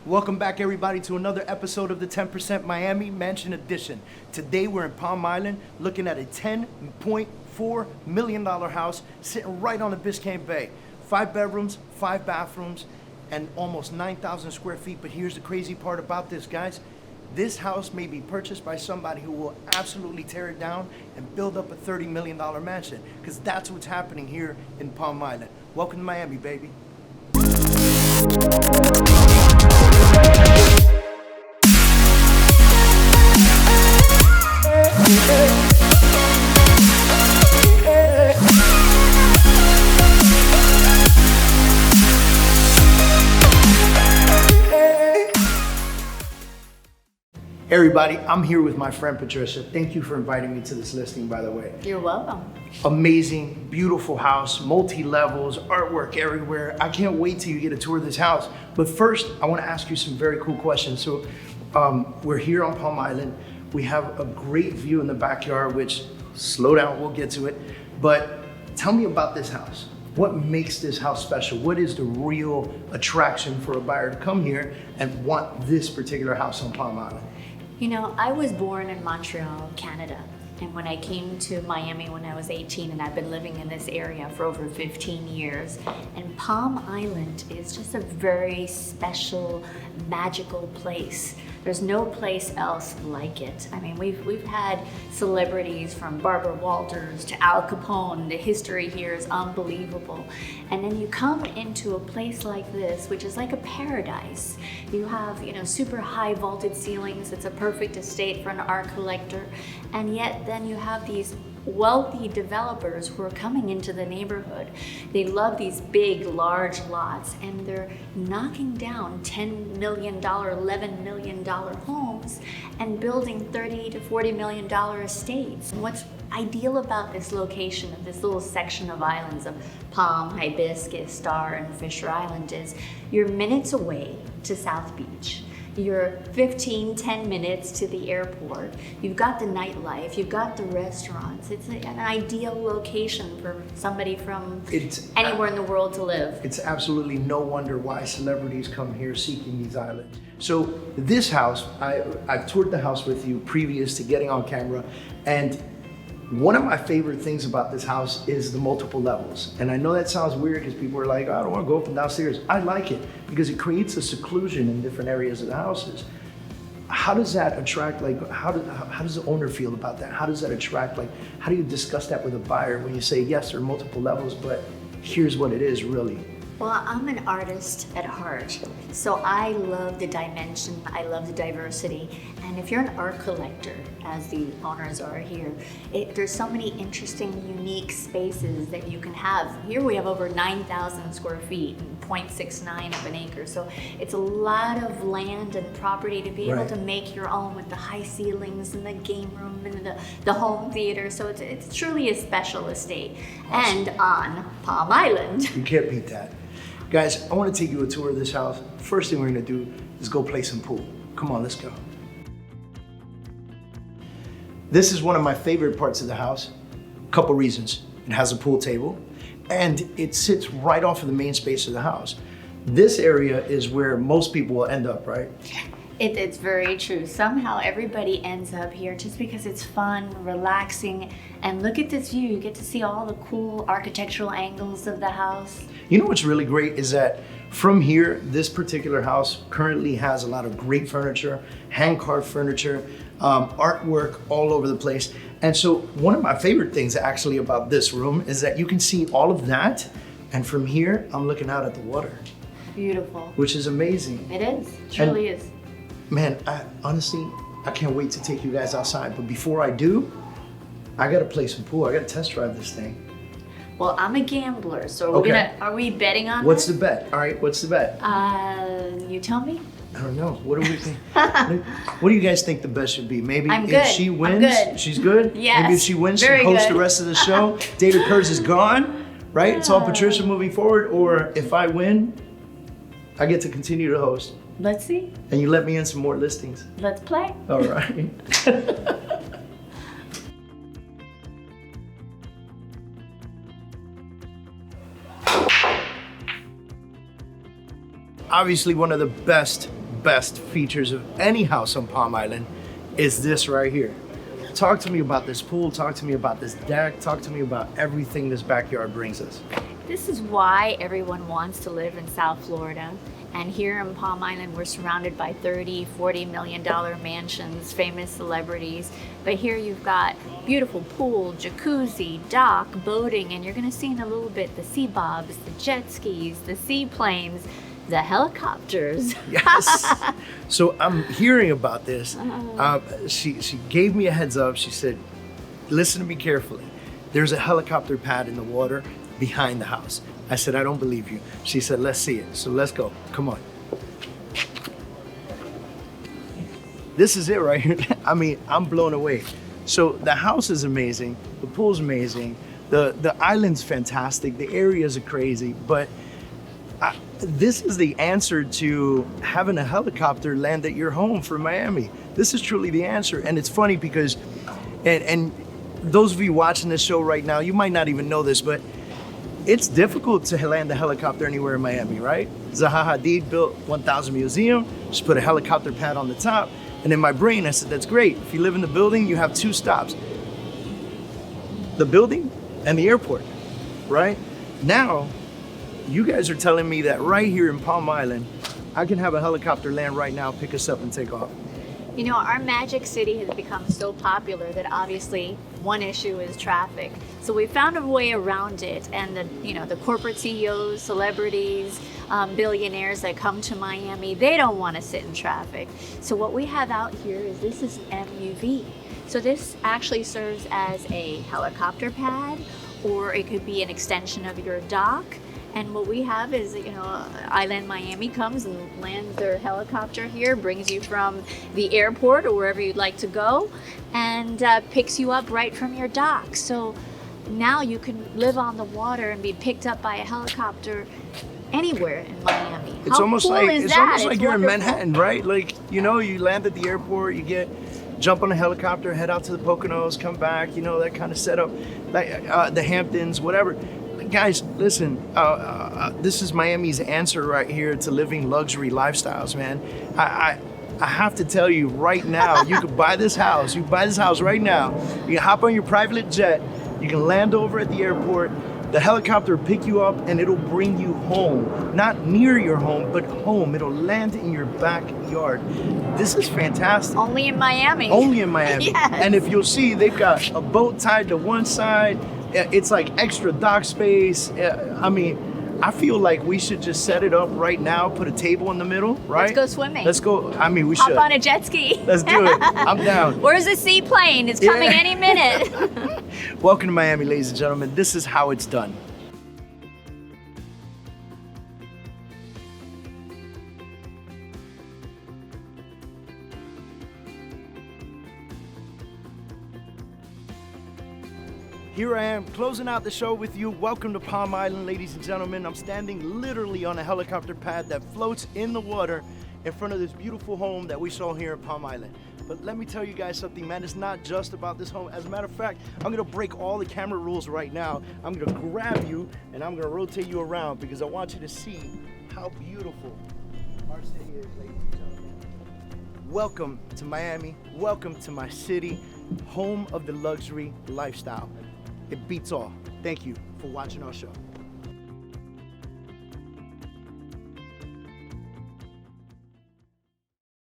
Welcome back everybody to another episode of the 10% Miami Mansion Edition. Today we're in Palm Island looking at a $10.4 million house sitting right on the Biscayne Bay. 5 bedrooms, 5 bathrooms, and almost 9,000 square feet. But here's the crazy part about this, guys. This house may be purchased by somebody who will absolutely tear it down and build up a $30 million mansion, because that's what's happening here in Palm Island. Welcome to Miami, baby. Everybody, I'm here with my friend Patricia. Thank you for inviting me to this listing, by the way. You're welcome. Amazing, beautiful house, multi-levels, artwork everywhere. I can't wait till you get a tour of this house. But first, I want to ask you some very cool questions. So we're here on Palm Island. We have a great view in the backyard, which, slow down, we'll get to it. But tell me about this house. What makes this house special? What is the real attraction for a buyer to come here and want this particular house on Palm Island? You know, I was born in Montreal, Canada. And when I came to Miami when I was 18, and I've been living in this area for over 15 years, and Palm Island is just a very special, magical place. There's no place else like it. I mean, we've had celebrities from Barbara Walters to Al Capone. The history here is unbelievable. And then you come into a place like this, which is like a paradise. You have, super high vaulted ceilings. It's a perfect estate for an art collector. And yet then you have these wealthy developers who are coming into the neighborhood. They love these big, large lots, and they're knocking down $10 million, $11 million homes and building $30 to $40 million estates. And what's ideal about this location of this little section of islands of Palm, Hibiscus, Star, and Fisher Island is you're minutes away to South Beach. You're 10 minutes to the airport. You've got the nightlife, you've got the restaurants. It's an ideal location for somebody from anywhere in the world to live. It's absolutely no wonder why celebrities come here seeking these islands. So this house, I've toured the house with you previous to getting on camera, and one of my favorite things about this house is the multiple levels. And I know that sounds weird because people are like, oh, I don't want to go up and downstairs. I like it because it creates a seclusion in different areas of the houses. How does that attract, how does the owner feel about that? How does that attract, how do you discuss that with a buyer when you say, yes, there are multiple levels, but here's what it is really? Well, I'm an artist at heart, so I love the dimension, I love the diversity, and if you're an art collector, as the owners are here, there's so many interesting, unique spaces that you can have. Here we have over 9,000 square feet and 0.69 of an acre, so it's a lot of land and property to be able to make your own with the high ceilings and the game room and the home theater, so it's truly a special estate. Awesome. And on Palm Island. You can't beat that. Guys, I want to take you a tour of this house. First thing we're going to do is go play some pool. Come on, let's go. This is one of my favorite parts of the house. Couple reasons. It has a pool table and it sits right off of the main space of the house. This area is where most people will end up, right? It's very true. Somehow everybody ends up here just because it's fun, relaxing, and look at this view. You get to see all the cool architectural angles of the house. You know what's really great is that from here, this particular house currently has a lot of great furniture, hand-carved furniture, artwork all over the place. And so one of my favorite things actually about this room is that you can see all of that. And from here, I'm looking out at the water. Beautiful. Which is amazing. It is, it truly is. Man, honestly, I can't wait to take you guys outside. But before I do, I gotta play some pool. I gotta test drive this thing. Well, I'm a gambler, so are we betting on What's this? the bet? All right, what's the bet? You tell me. I don't know. What do we think? What do you guys think the bet should be? Maybe I'm if good. she wins, I'm good. she's good? Yes. Maybe if she wins, she Very hosts good. the rest of the show. David Kurz is gone, right? It's all Patricia moving forward. Or if I win, I get to continue to host. Let's see. And you let me in some more listings. Let's play. All right. Obviously one of the best best features of any house on Palm Island is this right here. Talk to me about this pool, talk to me about this deck, talk to me about everything this backyard brings us. This is why everyone wants to live in South Florida. And here in Palm Island, we're surrounded by $30, $40 million mansions, famous celebrities. But here you've got beautiful pool, jacuzzi, dock, boating, and you're gonna see in a little bit the sea bobs, the jet skis, the seaplanes, the helicopters. Yes. So I'm hearing about this. She gave me a heads up. She said, listen to me carefully. There's a helicopter pad in the water behind the house. I said, I don't believe you. She said, let's see it. So let's go. Come on. This is it right here. I mean, I'm blown away. So the house is amazing. The pool's amazing. The island's fantastic. The areas are crazy. But this is the answer to having a helicopter land at your home for Miami. This is truly the answer. And it's funny because, and those of you watching this show right now, you might not even know this, but it's difficult to land a helicopter anywhere in Miami, right? Zaha Hadid built 1000 Museum, just put a helicopter pad on the top. And in my brain, I said, that's great. If you live in the building, you have 2 stops. The building and the airport, right? Now, you guys are telling me that right here in Palm Island, I can have a helicopter land right now, pick us up and take off. You know, our magic city has become so popular that obviously one issue is traffic. So we found a way around it, and the corporate CEOs, celebrities, billionaires that come to Miami, they don't want to sit in traffic. So what we have out here is this is an MUV. So this actually serves as a helicopter pad, or it could be an extension of your dock. And what we have is, Island Miami comes and lands their helicopter here, brings you from the airport or wherever you'd like to go, and picks you up right from your dock. So now you can live on the water and be picked up by a helicopter anywhere in Miami. It's How almost cool like is it's that? almost like you're wonderful. in Manhattan, right? Like, you land at the airport, jump on a helicopter, head out to the Poconos, come back, that kind of setup, like the Hamptons, whatever. Guys, listen, this is Miami's answer right here to living luxury lifestyles, man. I have to tell you right now, you could buy this house. You buy this house right now. You can hop on your private jet. You can land over at the airport. The helicopter will pick you up and it'll bring you home. Not near your home, but home. It'll land in your backyard. This is fantastic. Only in Miami. Only in Miami. Yes. And if you'll see, they've got a boat tied to one side. It's like extra dock space. I feel like we should just set it up right now, put a table in the middle, right? Let's go swimming. Let's go. We Hop should. on a jet ski. Let's do it. I'm down. Where's the seaplane? It's coming any minute. Welcome to Miami, ladies and gentlemen. This is how it's done. Here I am, closing out the show with you. Welcome to Palm Island, ladies and gentlemen. I'm standing literally on a helicopter pad that floats in the water in front of this beautiful home that we saw here in Palm Island. But let me tell you guys something, man. It's not just about this home. As a matter of fact, I'm gonna break all the camera rules right now. I'm gonna grab you and I'm gonna rotate you around because I want you to see how beautiful our city is, ladies and gentlemen. Welcome to Miami. Welcome to my city, home of the luxury lifestyle. It beats all. Thank you for watching our show.